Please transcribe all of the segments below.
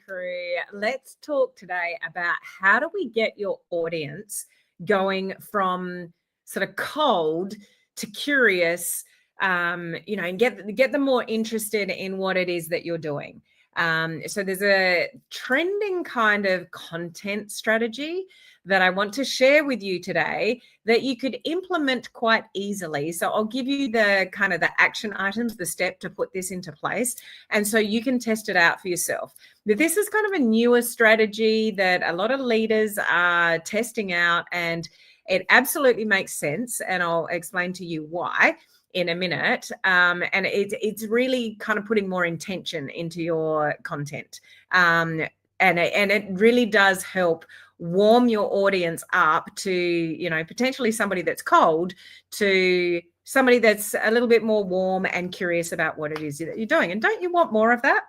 crew. Let's talk today about how do we get your audience going from sort of cold to curious, and get them more interested in what it is that you're doing. So there's a trending kind of content strategy that I want to share with you today that you could implement quite easily. So I'll give you the kind of the action items, the step to put this into place. And so you can test it out for yourself. But this is kind of a newer strategy that a lot of leaders are testing out, and it absolutely makes sense. And I'll explain to you why in a minute. And it's really kind of putting more intention into your content. And it really does help warm your audience up to, potentially somebody that's cold to somebody that's a little bit more warm and curious about what it is that you're doing. And don't you want more of that?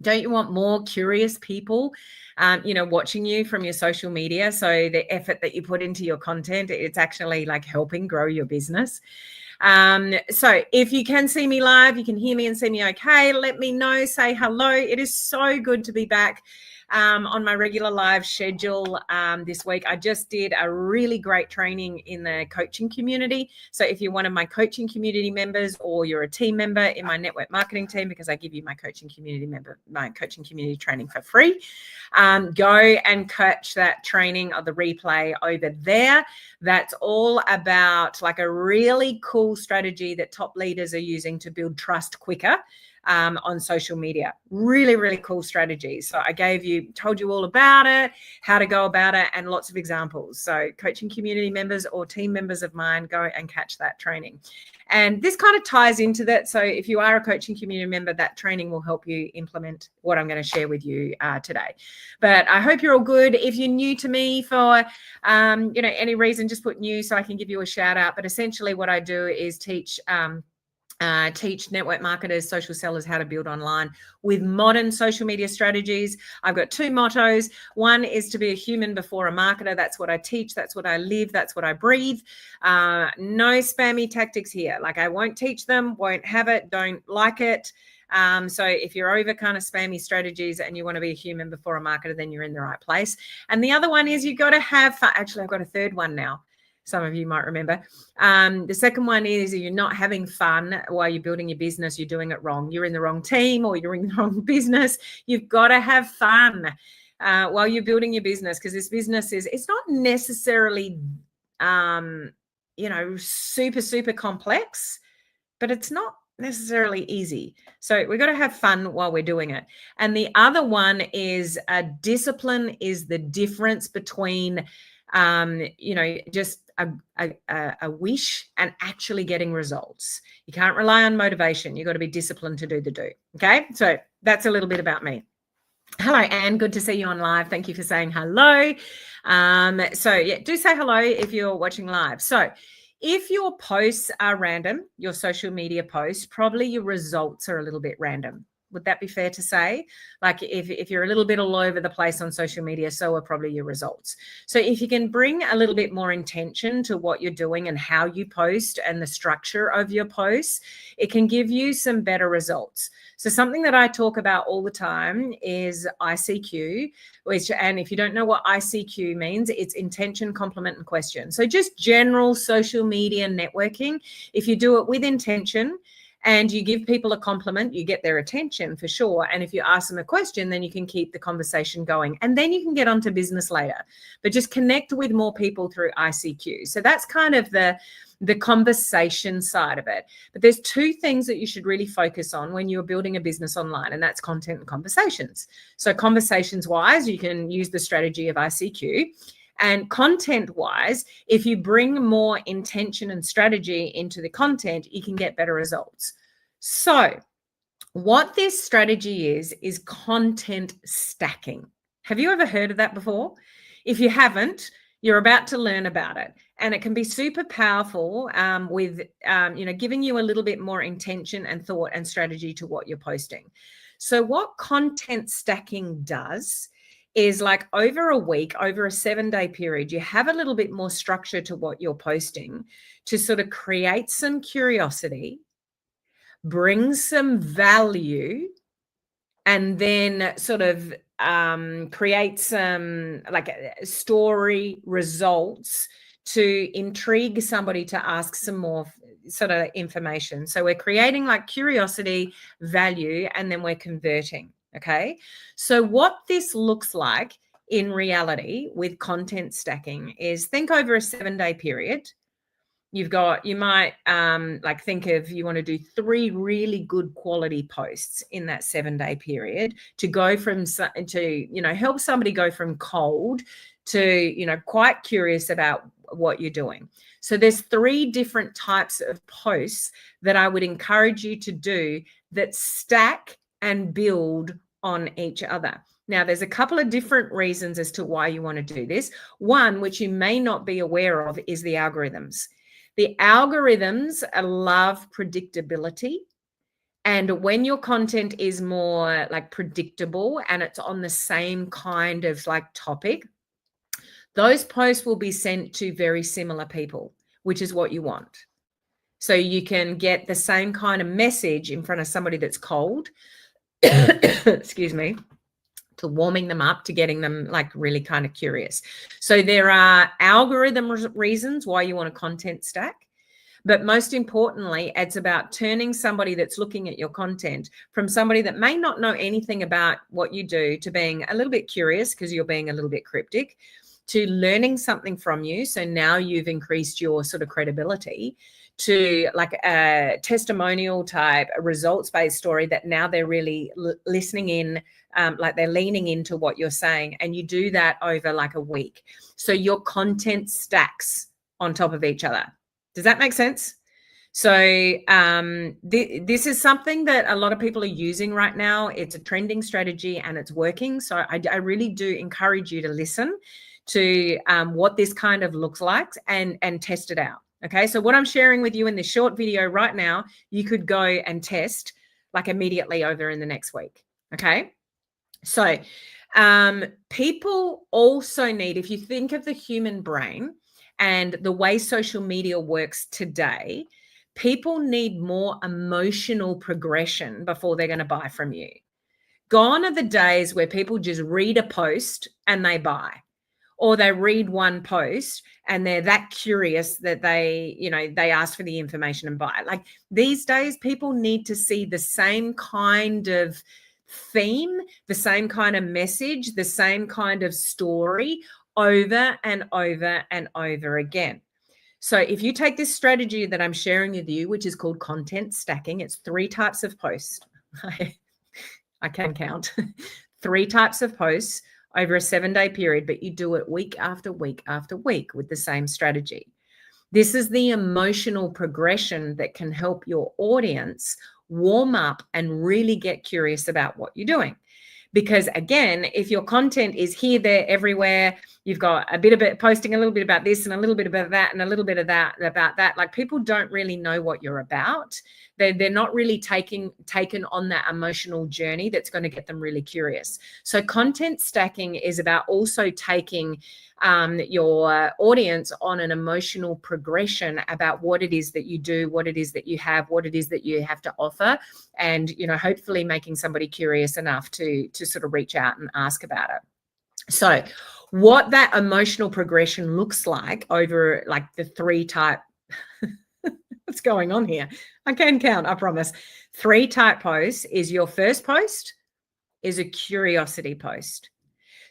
Don't you want more curious people, watching you from your social media? So the effort that you put into your content, it's actually like helping grow your business. So if you can see me live, you can hear me and see me okay, let me know, say hello. It is so good to be back on my regular live schedule this week. I just did a really great training in the coaching community. So if you're one of my coaching community members or you're a team member in my network marketing team, because I give you my coaching community training for free, go and catch that training or the replay over there. That's all about like a really cool strategy that top leaders are using to build trust quicker on social media. Really, really cool strategy. So I told you all about it, how to go about it, and lots of examples. So coaching community members or team members of mine, go and catch that training. And this kind of ties into that. So if you are a coaching community member, that training will help you implement what I'm going to share with you today. But I hope you're all good. If you're new to me for, any reason, just put new so I can give you a shout out. But essentially what I do is teach network marketers, social sellers how to build online with modern social media strategies. I've got two mottos. One is to be a human before a marketer. That's what I teach. That's what I live. That's what I breathe. No spammy tactics here. Like I won't teach them, won't have it, don't like it. So if you're over kind of spammy strategies and you want to be a human before a marketer, then you're in the right place. And the other one is you've got to have fun. Actually, I've got a third one now. Some of you might remember. The second one is you're not having fun while you're building your business, you're doing it wrong. You're in the wrong team or you're in the wrong business. You've got to have fun while you're building your business, because this business it's not necessarily, super, super complex, but it's not necessarily easy. So we've got to have fun while we're doing it. And the other one is discipline is the difference between just a wish and actually getting results. You can't rely on motivation. You've got to be disciplined to do the do. Okay. So that's a little bit about me. Hello, Anne. Good to see you on live. Thank you for saying hello. So yeah, do say hello if you're watching live. So if your posts are random, your social media posts, probably your results are a little bit random. Would that be fair to say? Like if you're a little bit all over the place on social media, so are probably your results. So if you can bring a little bit more intention to what you're doing and how you post and the structure of your posts, it can give you some better results. So something that I talk about all the time is ICQ, and if you don't know what ICQ means, it's intention, compliment, and question. So just general social media networking. If you do it with intention, and you give people a compliment, you get their attention for sure. And if you ask them a question, then you can keep the conversation going. And then you can get onto business later. But just connect with more people through ICQ. So that's kind of the conversation side of it. But there's two things that you should really focus on when you're building a business online, and that's content and conversations. So conversations-wise, you can use the strategy of ICQ. And content-wise, if you bring more intention and strategy into the content, you can get better results. So what this strategy is content stacking. Have you ever heard of that before? If you haven't, you're about to learn about it. And it can be super powerful with, giving you a little bit more intention and thought and strategy to what you're posting. So what content stacking does is, like, over a week, over a 7-day period, you have a little bit more structure to what you're posting to sort of create some curiosity, bring some value, and then sort of create some like story results to intrigue somebody to ask some more sort of information. So we're creating like curiosity, value, and then we're converting. Okay. So what this looks like in reality with content stacking is, think over a 7-day period. You might like think of, you want to do 3 really good quality posts in that 7-day period to go from to help somebody go from cold to quite curious about what you're doing. So there's 3 different types of posts that I would encourage you to do that stack and build on each other. Now, there's a couple of different reasons as to why you want to do this. One, which you may not be aware of, is the algorithms. The algorithms love predictability. And when your content is more like predictable and it's on the same kind of like topic, those posts will be sent to very similar people, which is what you want. So you can get the same kind of message in front of somebody that's cold, excuse me, to warming them up, to getting them like really kind of curious. So there are algorithm reasons why you want a content stack. But most importantly, it's about turning somebody that's looking at your content from somebody that may not know anything about what you do to being a little bit curious because you're being a little bit cryptic, to learning something from you. So now you've increased your sort of credibility, to like a testimonial type, a results-based story that now they're really listening in, like they're leaning into what you're saying. And you do that over like a week. So your content stacks on top of each other. Does that make sense? So this is something that a lot of people are using right now. It's a trending strategy and it's working. So I really do encourage you to listen to what this kind of looks like and test it out. Okay, so what I'm sharing with you in this short video right now, you could go and test like immediately over in the next week. Okay, so people also need, if you think of the human brain and the way social media works today, people need more emotional progression before they're going to buy from you. Gone are the days where people just read a post and they buy, or they read one post and they're that curious that they ask for the information and buy. Like these days, people need to see the same kind of theme, the same kind of message, the same kind of story over and over and over again. So if you take this strategy that I'm sharing with you, which is called content stacking, it's 3 types of posts. I can count 3 types of posts over a 7-day period, but you do it week after week after week with the same strategy. This is the emotional progression that can help your audience warm up and really get curious about what you're doing. Because again, if your content is here, there, everywhere, you've got a bit of it posting a little bit about this and a little bit about that and a little bit of that about that, like people don't really know what you're about. They're not really taken on that emotional journey that's going to get them really curious. So content stacking is about also taking your audience on an emotional progression about what it is that you do, what it is that you have, what it is that you have to offer, and hopefully making somebody curious enough to sort of reach out and ask about it. So what that emotional progression looks like over like the 3 type what's going on here? I can count, I promise. 3 type posts is your first post is a curiosity post.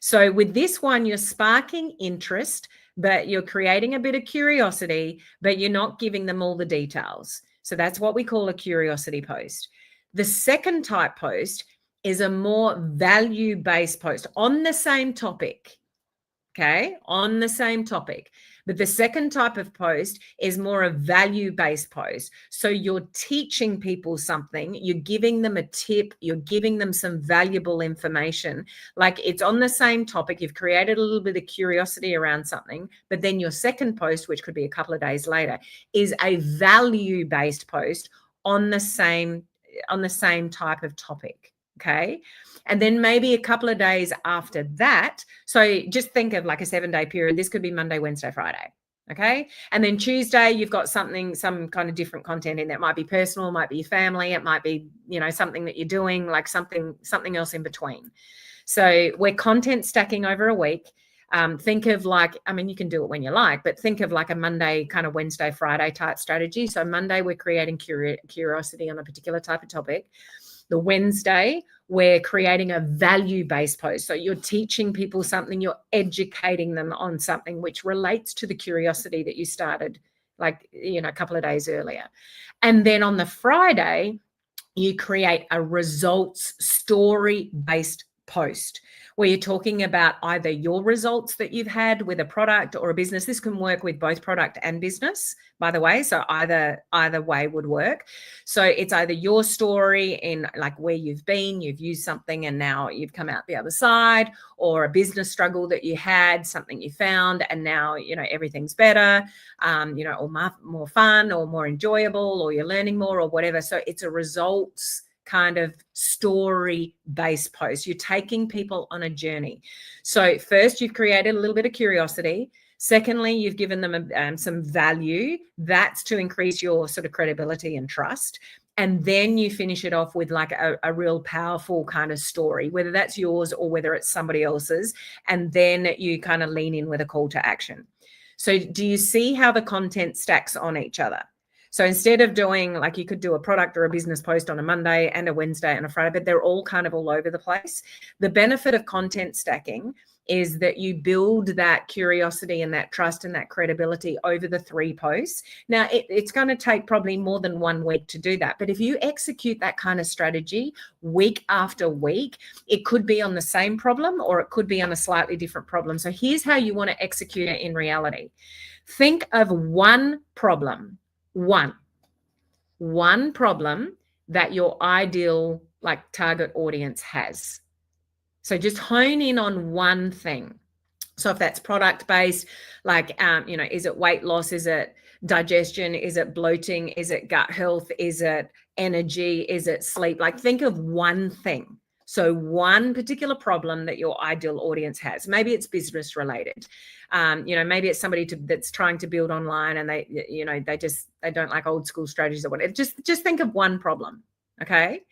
So with this one, you're sparking interest, but you're creating a bit of curiosity, but you're not giving them all the details. So that's what we call a curiosity post. The second type post is a more value-based post on the same topic. Okay, on the same topic. But the second type of post is more a value-based post. So you're teaching people something, you're giving them a tip, you're giving them some valuable information. Like it's on the same topic, you've created a little bit of curiosity around something, but then your second post, which could be a couple of days later, is a value-based post on the same type of topic. Okay. And then maybe a couple of days after that. So just think of like a 7-day period. This could be Monday, Wednesday, Friday. Okay. And then Tuesday, you've got some kind of different content in there. It might be personal, it might be your family, it might be, something that you're doing, like something else in between. So we're content stacking over a week. Think of you can do it when you like, but think of like a Monday, kind of Wednesday, Friday type strategy. So Monday, we're creating curiosity on a particular type of topic. The Wednesday, we're creating a value-based post. So you're teaching people something, you're educating them on something which relates to the curiosity that you started a couple of days earlier. And then on the Friday, you create a results story-based post where you're talking about either your results that you've had with a product or a business. This can work with both product and business, by the way. So either way would work. So it's either your story in like where you've been, you've used something and now you've come out the other side, or a business struggle that you had, something you found and now, everything's better, or more fun or more enjoyable, or you're learning more or whatever. So it's a results kind of story-based post. You're taking people on a journey. So first, you've created a little bit of curiosity. Secondly, you've given them some value. That's to increase your sort of credibility and trust. And then you finish it off with like a real powerful kind of story, whether that's yours or whether it's somebody else's. And then you kind of lean in with a call to action. So do you see how the content stacks on each other? So instead of doing, like, you could do a product or a business post on a Monday and a Wednesday and a Friday, but they're all kind of all over the place. The benefit of content stacking is that you build that curiosity and that trust and that credibility over the 3 posts. Now, it's going to take probably more than 1 week to do that. But if you execute that kind of strategy week after week, it could be on the same problem or it could be on a slightly different problem. So here's how you want to execute it in reality. Think of one problem. One problem that your ideal target audience has. So just hone in on one thing. So if that's product based, is it weight loss? Is it digestion? Is it bloating? Is it gut health? Is it energy? Is it sleep? Think of one thing. So one particular problem that your ideal audience has. Maybe it's business related. Maybe it's somebody that's trying to build online and they don't like old school strategies or whatever. Just think of one problem. Okay.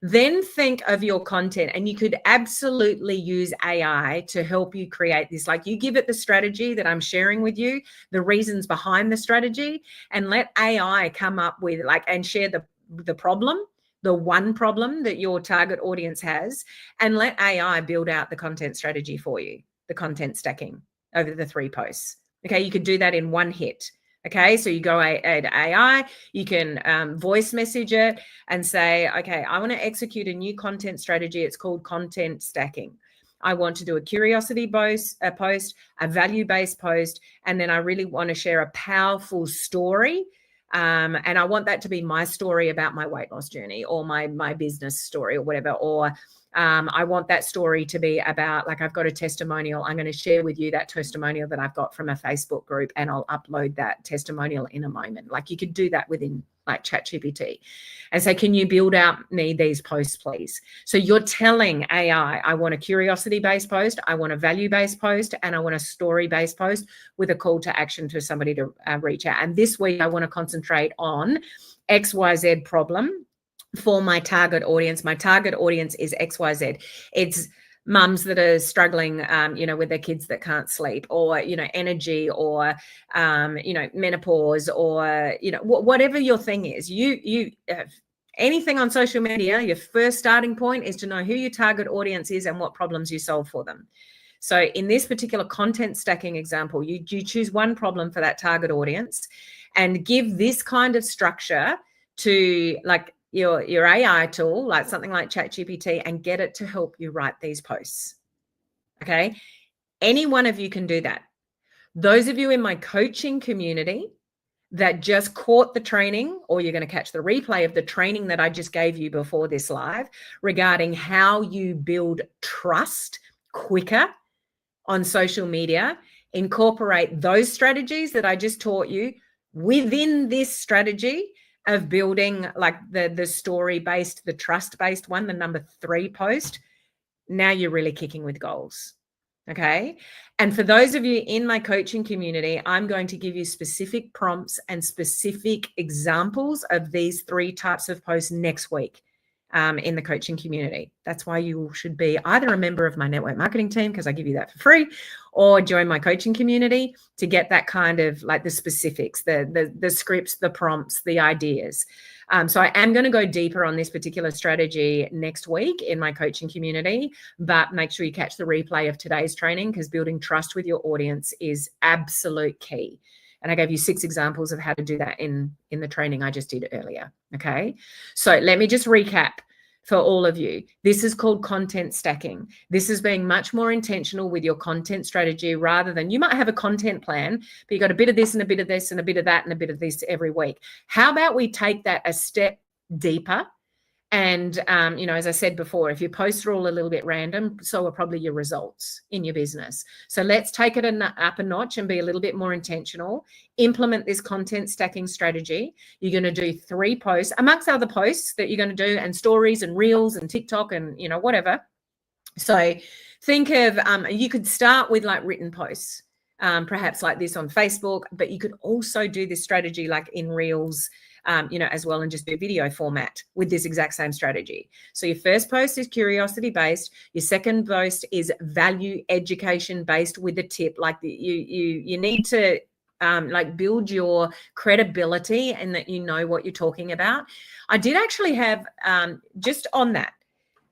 Then think of your content, and you could absolutely use AI to help you create this. You give it the strategy that I'm sharing with you, the reasons behind the strategy, and let AI come up with and share the problem, the one problem that your target audience has, and let AI build out the content strategy for you, the content stacking over the 3 posts. Okay, you could do that in one hit. Okay, so you go add AI, you can voice message it and say, okay, I want to execute a new content strategy. It's called content stacking. I want to do a curiosity post, a value-based post, and then I really want to share a powerful story. And I want that to be my story about my weight loss journey, or my business story, or whatever. Or I want that story to be about, I've got a testimonial. I'm going to share with you that testimonial that I've got from a Facebook group, and I'll upload that testimonial in a moment. You could do that within ChatGPT and say, can you build out me these posts, please? So you're telling AI, I want a curiosity-based post, I want a value-based post, and I want a story-based post with a call to action to somebody to reach out. And this week I want to concentrate on XYZ problem for my target audience. My target audience is XYZ. It's mums that are struggling, with their kids that can't sleep, or, energy, or, menopause, or, whatever your thing is. You anything on social media, your first starting point is to know who your target audience is and what problems you solve for them. So in this particular content stacking example, you choose one problem for that target audience and give this kind of structure to your AI tool, something like ChatGPT, and get it to help you write these posts. Okay. Any one of you can do that. Those of you in my coaching community that just caught the training, or you're going to catch the replay of the training that I just gave you before this live regarding how you build trust quicker on social media, incorporate those strategies that I just taught you within this strategy of building the story-based, the trust-based one, the number 3 post. Now you're really kicking with goals. Okay. And for those of you in my coaching community, I'm going to give you specific prompts and specific examples of these 3 types of posts next week in the coaching community. That's why you should be either a member of my network marketing team, because I give you that for free, or join my coaching community to get that kind of like the specifics, the scripts, the prompts, the ideas. So I am going to go deeper on this particular strategy next week in my coaching community, but make sure you catch the replay of today's training, because building trust with your audience is absolute key. And I gave you 6 examples of how to do that in the training I just did earlier. Okay. So let me just recap for all of you. This is called content stacking. This is being much more intentional with your content strategy, rather than, you might have a content plan, but you got a bit of this and a bit of this and a bit of that and a bit of this every week. How about we take that a step deeper? And, as I said before, if your posts are all a little bit random, so are probably your results in your business. So let's take it up a notch and be a little bit more intentional. Implement this content stacking strategy. You're going to do 3 posts, amongst other posts that you're going to do, and stories and reels and TikTok and, whatever. So think of, you could start with like written posts, perhaps like this on Facebook, but you could also do this strategy like in reels, as well, and just do video format with this exact same strategy. So your first post is curiosity based. Your second post is value education based with a tip. Like you need to build your credibility and that you know what you're talking about. I did actually have just on that.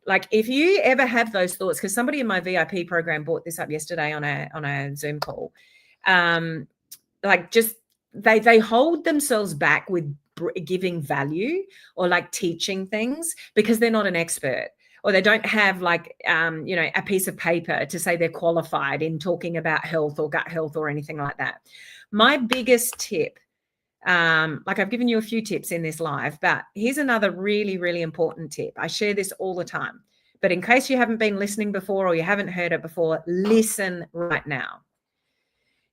Like if you ever have those thoughts, because somebody in my VIP program brought this up yesterday on a Zoom call, they hold themselves back with giving value or like teaching things because they're not an expert, or they don't have a piece of paper to say they're qualified in talking about health or gut health or anything like that. My biggest tip, I've given you a few tips in this live, but here's another really, really important tip. I share this all the time, but in case you haven't been listening before or you haven't heard it before, listen right now.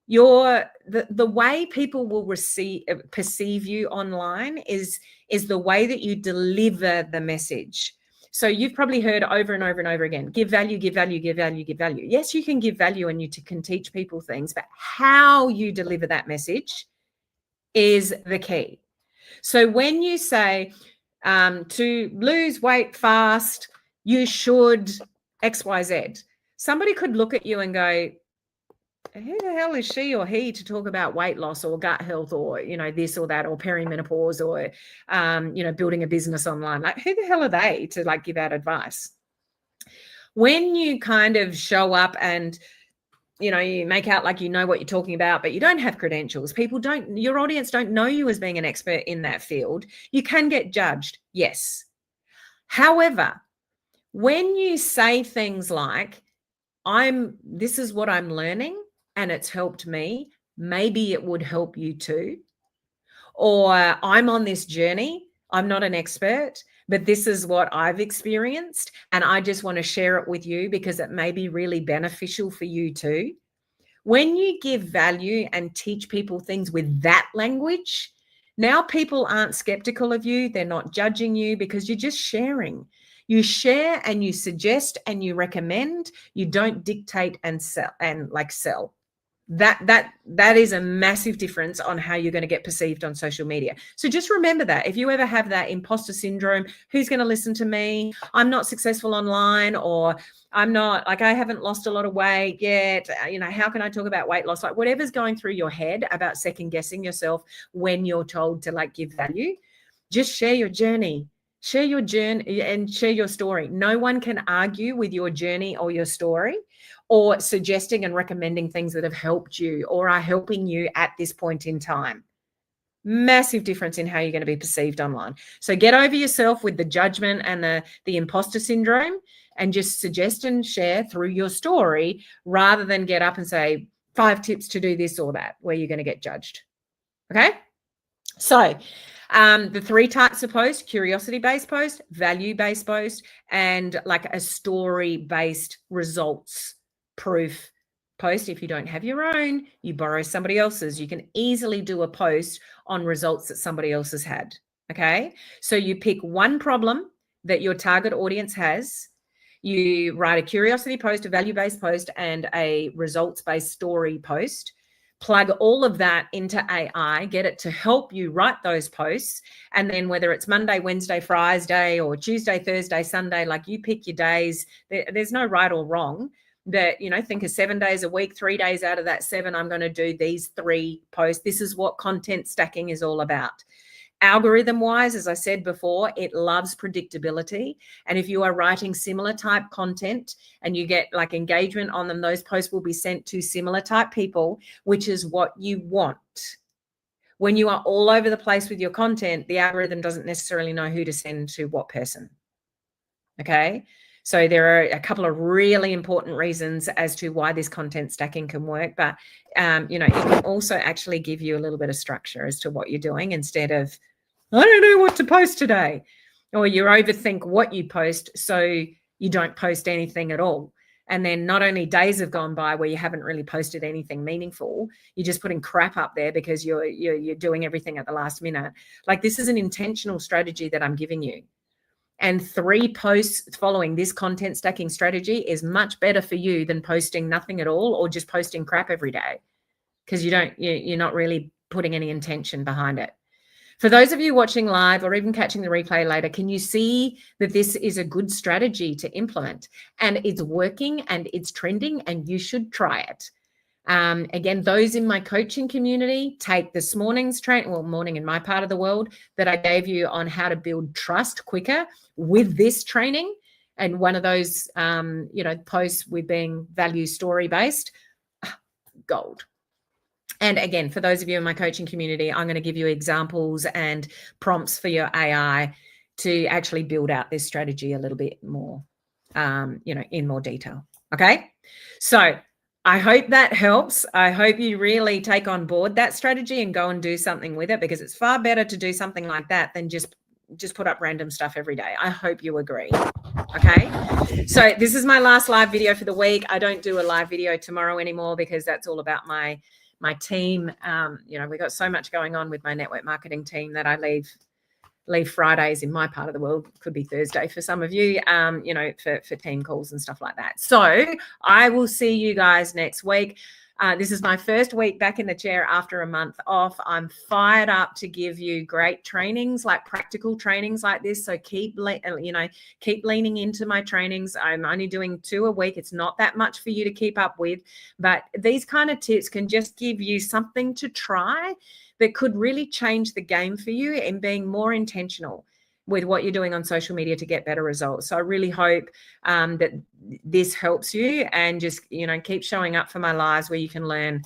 The way people will perceive you online is the way that you deliver the message. So you've probably heard over and over and over again, give value, give value, give value, give value. Yes, you can give value and you can teach people things, but how you deliver that message is the key. So when you say to lose weight fast, you should XYZ, somebody could look at you and go, who the hell is she or he to talk about weight loss or gut health or, this or that, or perimenopause or, building a business online? Like, who the hell are they to give out advice? When you kind of show up and, you make out like you know what you're talking about, but you don't have credentials, your audience don't know you as being an expert in that field, you can get judged. Yes. However, when you say things like, this is what I'm learning, and it's helped me, maybe it would help you too. Or I'm on this journey, I'm not an expert, but this is what I've experienced, and I just want to share it with you because it may be really beneficial for you too. When you give value and teach people things with that language, now people aren't skeptical of you, they're not judging you, because you're just sharing. You share and you suggest and you recommend. You don't dictate and sell. That is a massive difference on how you're going to get perceived on social media. So just remember that if you ever have that imposter syndrome, who's going to listen to me? I'm not successful online, or I'm not, I haven't lost a lot of weight yet. How can I talk about weight loss? Whatever's going through your head about second guessing yourself when you're told to give value, just share your journey. Share your journey and share your story. No one can argue with your journey or your story, or suggesting and recommending things that have helped you or are helping you at this point in time. Massive difference in how you're going to be perceived online. So get over yourself with the judgment and the imposter syndrome, and just suggest and share through your story, rather than get up and say 5 tips to do this or that, where you're going to get judged. Okay? So the 3 types of post: curiosity-based post, value-based post, and a story-based results proof post. If you don't have your own, you borrow somebody else's. You can easily do a post on results that somebody else has had. Okay. So you pick one problem that your target audience has. You write a curiosity post, a value-based post, and a results-based story post. Plug all of that into AI, get it to help you write those posts. And then whether it's Monday, Wednesday, Friday, or Tuesday, Thursday, Sunday, like you pick your days, there's no right or wrong. That, you know, think of 7 days a week, 3 days out of that 7, I'm going to do these 3 posts. This is what content stacking is all about. Algorithm wise, as I said before, it loves predictability. And if you are writing similar type content and you get like engagement on them, those posts will be sent to similar type people, which is what you want. When you are all over the place with your content, the algorithm doesn't necessarily know who to send to what person. Okay. So there are a couple of really important reasons as to why this content stacking can work, but you know, it can also actually give you a little bit of structure as to what you're doing instead of, I don't know what to post today, or you overthink what you post so you don't post anything at all. And then not only days have gone by where you haven't really posted anything meaningful, you're just putting crap up there because you're doing everything at the last minute. Like, this is an intentional strategy that I'm giving you. And 3 posts following this content stacking strategy is much better for you than posting nothing at all or just posting crap every day, because you're not really putting any intention behind it. For those of you watching live or even catching the replay later, can you see that this is a good strategy to implement, and it's working and it's trending and you should try it? Again, those in my coaching community, take this morning's morning in my part of the world that I gave you on how to build trust quicker with this training. And one of those, posts with being value story based, gold. And again, for those of you in my coaching community, I'm going to give you examples and prompts for your AI to actually build out this strategy a little bit more, in more detail. Okay. So I hope that helps. I hope you really take on board that strategy and go and do something with it, because it's far better to do something like that than just put up random stuff every day. I hope you agree. Okay. So this is my last live video for the week. I don't do a live video tomorrow anymore because that's all about my team. We've got so much going on with my network marketing team that I leave Fridays in my part of the world. Could be Thursday for some of you, for team calls and stuff like that. So I will see you guys next week. This is my first week back in the chair after a month off. I'm fired up to give you great trainings, like practical trainings like this. So keep leaning into my trainings. I'm only doing 2 a week. It's not that much for you to keep up with, but these kind of tips can just give you something to try that could really change the game for you in being more intentional with what you're doing on social media to get better results. So I really hope that this helps you, and just, keep showing up for my lives where you can learn,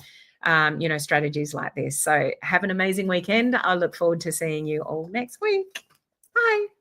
strategies like this. So have an amazing weekend. I look forward to seeing you all next week. Bye.